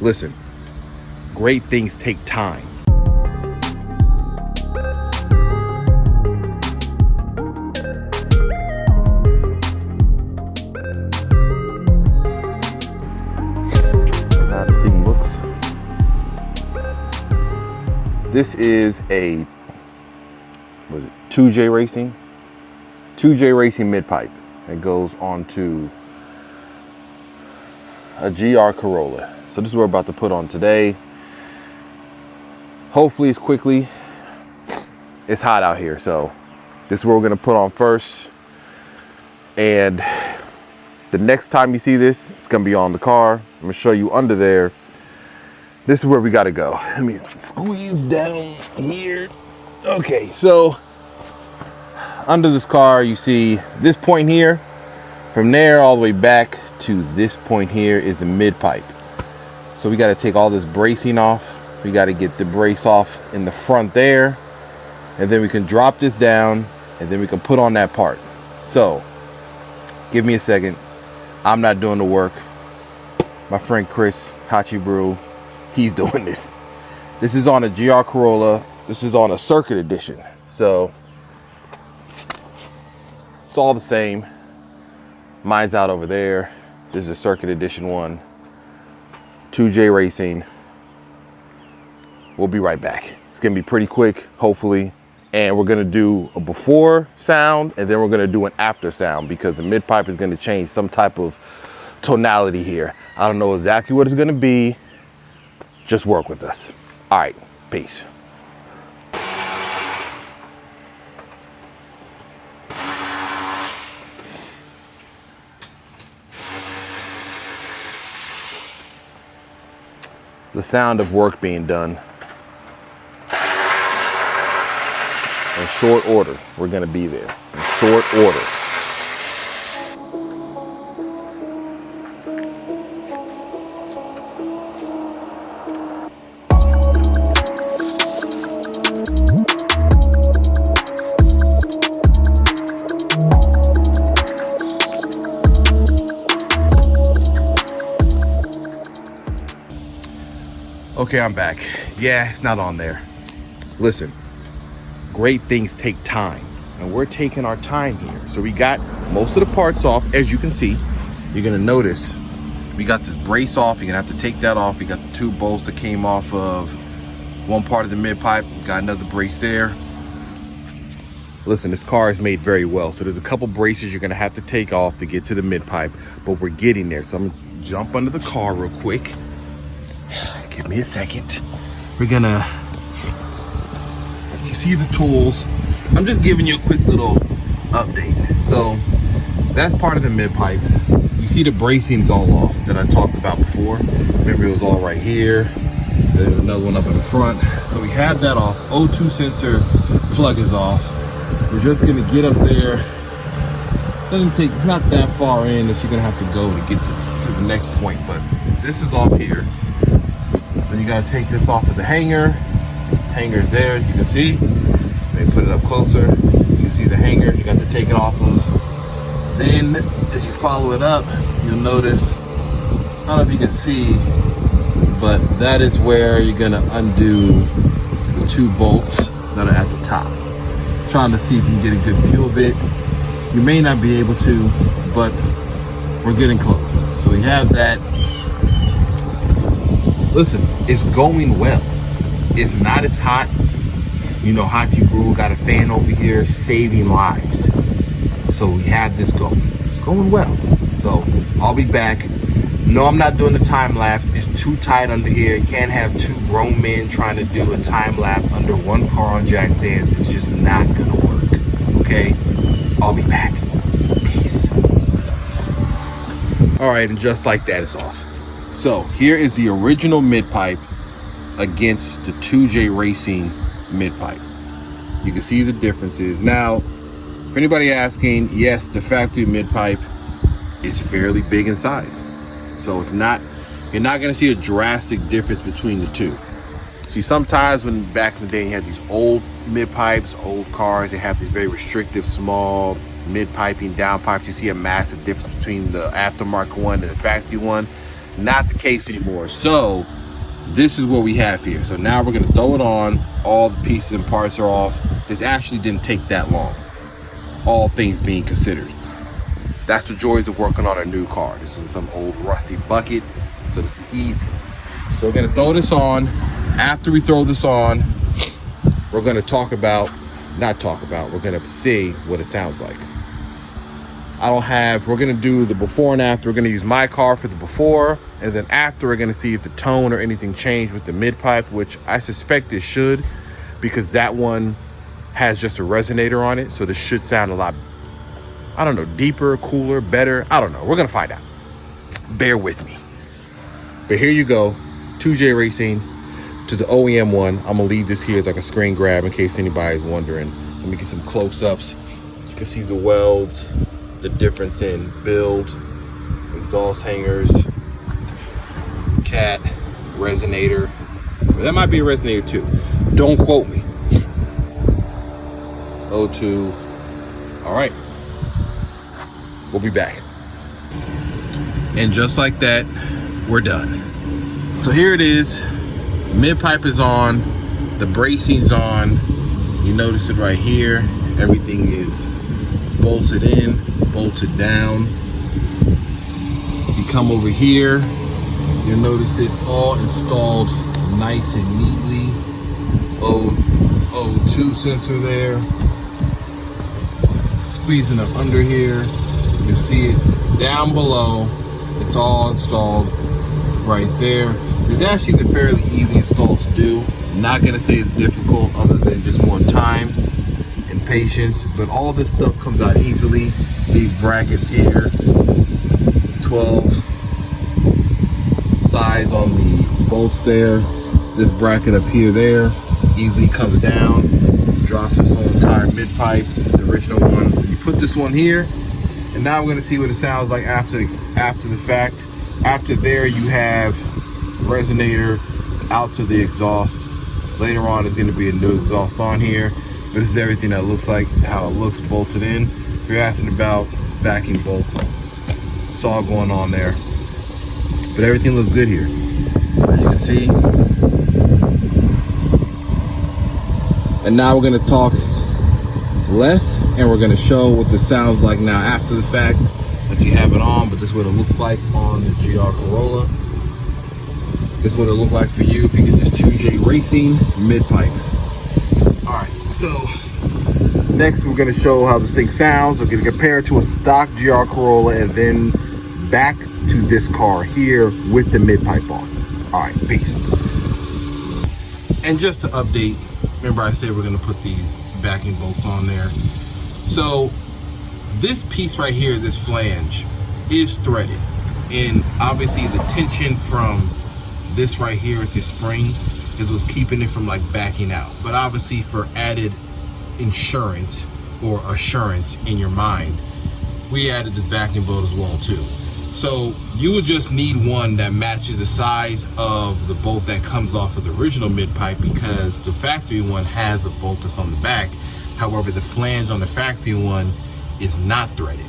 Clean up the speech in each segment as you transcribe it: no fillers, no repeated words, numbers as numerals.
Listen, great things take time. How this thing looks. This is a 2J Racing mid pipe that goes onto a GR Corolla. So this is what we're about to put on today. Hopefully it's quickly. It's hot out here, so this is what we're gonna put on first. And the next time you see this, it's gonna be on the car. I'm gonna show you under there. This is where we gotta go. Let me squeeze down here. Okay, so under this car, you see this point here. From there all the way back to this point here is the mid pipe. So we got to take all this bracing off. We got to get the brace off in the front there, and then we can drop this down, and then we can put on that part. So give me a second. I'm not doing the work. My friend Chris Hatchiburu, he's doing this. This is on a GR Corolla. This is on a circuit edition. So it's all the same. Mine's out over there. This is a circuit edition one. 2J Racing. We'll be right back. It's gonna be pretty quick, hopefully. And we're gonna do a before sound, and then we're gonna do an after sound, because the mid pipe is gonna change some type of tonality here. I don't know exactly what it's gonna be. Just work with us. All right, peace. The sound of work being done. In short order, we're gonna be there. In short order. Okay, I'm back. Yeah, it's not on there. Listen, great things take time, and we're taking our time here. So we got most of the parts off, as you can see. You're gonna notice we got this brace off. You're gonna have to take that off. We got the two bolts that came off of one part of the mid pipe. Got another brace there. Listen, this car is made very well. So there's a couple braces you're gonna have to take off to get to the mid pipe, but we're getting there. So I'm gonna jump under the car real quick. Give me a second. We're gonna, you see the tools. I'm just giving you a quick little update. So that's part of the mid pipe. You see the bracing's all off that I talked about before. Remember, it was all right here. There's another one up in the front. So we have that off. O2 sensor plug is off. We're just gonna get up there. Doesn't take, not that far in that you're gonna have to go to get to the next point, but this is off here. Then you gotta take this off of the hanger. Hanger's there, as you can see. Let me put it up closer. You can see the hanger you got to take it off of. Then, as you follow it up, you'll notice, I don't know if you can see, but that is where you're gonna undo the two bolts that are at the top. Trying to see if you can get a good view of it. You may not be able to, but we're getting close. So we have that. Listen, it's going well. It's not as hot. You know, Hatchiburu got a fan over here saving lives. So we have this going. It's going well. So I'll be back. No, I'm not doing the time lapse. It's too tight under here. You can't have two grown men trying to do a time lapse under one car on jack stands. It's just not gonna work. Okay? I'll be back. Peace. All right, and just like that, it's off. So here is the original mid pipe against the 2J Racing mid pipe. You can see the differences. Now, for anybody asking, yes, the factory mid pipe is fairly big in size. So it's not, you're not gonna see a drastic difference between the two. See, sometimes when back in the day you had these old mid pipes, old cars, they have these very restrictive, small mid piping, down pipes. You see a massive difference between the aftermarket one and the factory one. Not the case anymore. So this is what we have here. So now we're gonna throw it on. All the pieces and parts are off. This actually didn't take that long, all things being considered. That's the joys of working on a new car. This is some old rusty bucket, so this is easy. So we're gonna throw this on. After we throw this on, we're gonna we're gonna see what it sounds like. We're gonna do the before and after. We're gonna use my car for the before, and then after we're gonna see if the tone or anything changed with the mid pipe, which I suspect it should, because that one has just a resonator on it. So this should sound a lot, I don't know, deeper, cooler, better. I don't know. We're gonna find out. Bear with me. But here you go, 2J Racing to the OEM one. I'm gonna leave this here as like a screen grab in case anybody's wondering. Let me get some close-ups. You can see the welds, the difference in build, exhaust hangers, cat, resonator. That might be a resonator too. Don't quote me. O2. All right. We'll be back. And just like that, we're done. So here it is. Mid pipe is on. The bracing's on. You notice it right here. Everything is bolted in, bolted down. You come over here, you'll notice it all installed nice and neatly. O2 sensor there. Squeezing up under here. You see it down below. It's all installed right there. It's actually a fairly easy install to do. I'm not gonna say it's difficult other than just more time and patience, but all this stuff comes out easily. These brackets here, 12 size on the bolts there. This bracket up here there easily comes down, drops this whole entire mid pipe, the original one. So you put this one here, and now we're gonna see what it sounds like after the fact. After there, you have resonator out to the exhaust. Later on, there's gonna be a new exhaust on here, but this is everything that looks like how it looks bolted in. If you're asking about backing bolts, it's all going on there, but everything looks good here, as you can see. And now we're gonna talk less, and we're gonna show what this sounds like now after the fact that you have it on. But this is what it looks like on the GR Corolla. This is what it looked like for you if you get this 2J Racing mid pipe. All right, so next we're gonna show how this thing sounds. We're gonna compare it to a stock GR Corolla and then back to this car here with the mid pipe on. All right, peace. And just to update, remember I said we're gonna put these backing bolts on there. So this piece right here, this flange, is threaded, and obviously the tension from this right here at this spring is what's keeping it from like backing out. But obviously for added insurance or assurance in your mind, we added this backing bolt as well too. So you would just need one that matches the size of the bolt that comes off of the original mid pipe, because the factory one has the bolt that's on the back. However, the flange on the factory one is not threaded.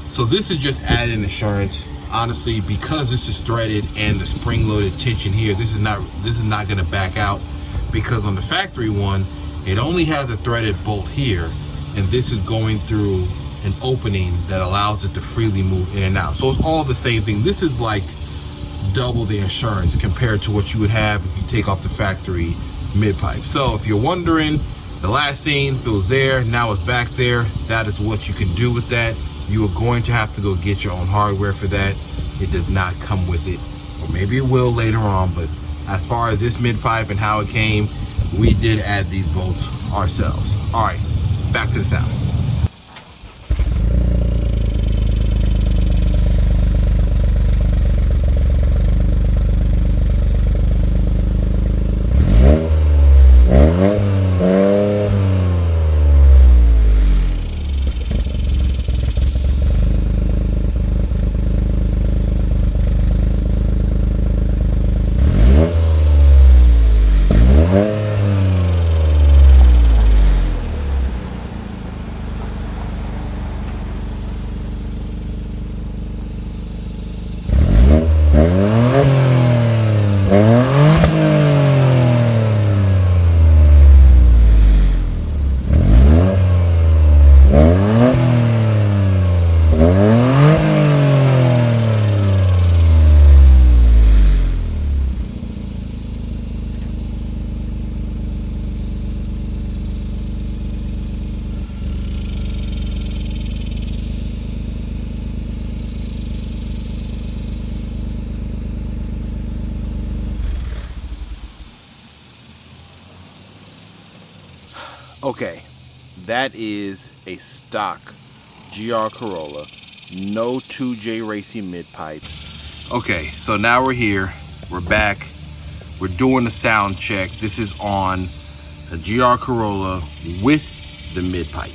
So this is just added insurance. Honestly, because this is threaded and the spring-loaded tension here, this is not going to back out, because on the factory one, it only has a threaded bolt here, and this is going through an opening that allows it to freely move in and out. So it's all the same thing. This is like double the insurance compared to what you would have if you take off the factory mid pipe. So if you're wondering, the last scene, if it was there, now it's back there, that is what you can do with that. You are going to have to go get your own hardware for that. It does not come with it, or maybe it will later on, but as far as this mid pipe and how it came, we did add these bolts ourselves. All right, back to the sound. Okay, that is a stock GR Corolla, no 2J Racing mid-pipe. Okay, so now we're here, we're back, we're doing the sound check. This is on a GR Corolla with the mid-pipe.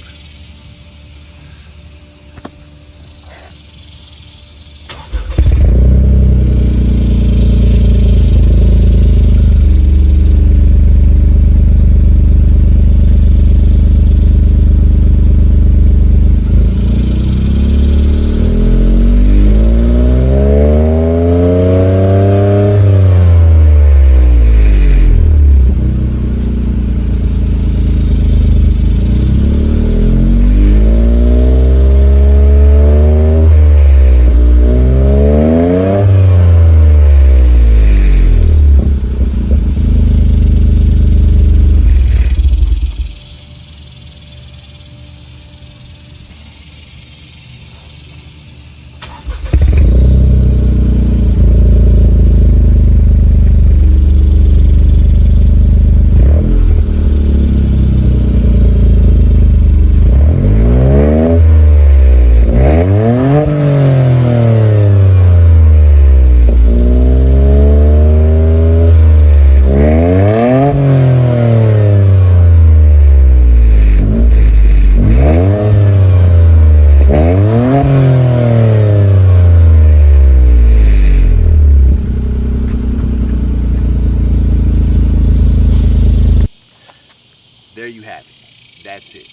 There you have it. That's it.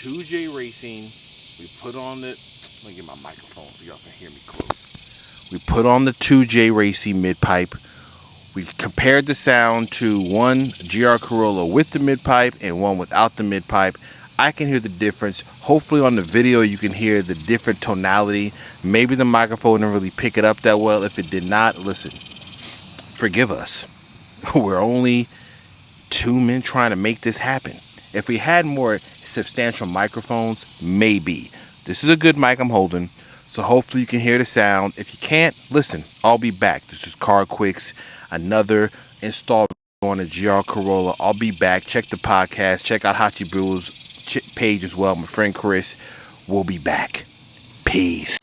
2J Racing. We put on the... Let me get my microphone so y'all can hear me close. We put on the 2J Racing mid-pipe. We compared the sound to one GR Corolla with the mid-pipe and one without the mid-pipe. I can hear the difference. Hopefully on the video you can hear the different tonality. Maybe the microphone didn't really pick it up that well. If it did not, listen, forgive us. We're only 2 men trying to make this happen. If we had more substantial microphones, maybe. This is a good mic I'm holding, so hopefully you can hear the sound. If you can't, listen, I'll be back. This is CarQuicks, another installment on a GR Corolla. I'll be back. Check the podcast. Check out Hatchiburu's page as well. My friend Chris will be back. Peace.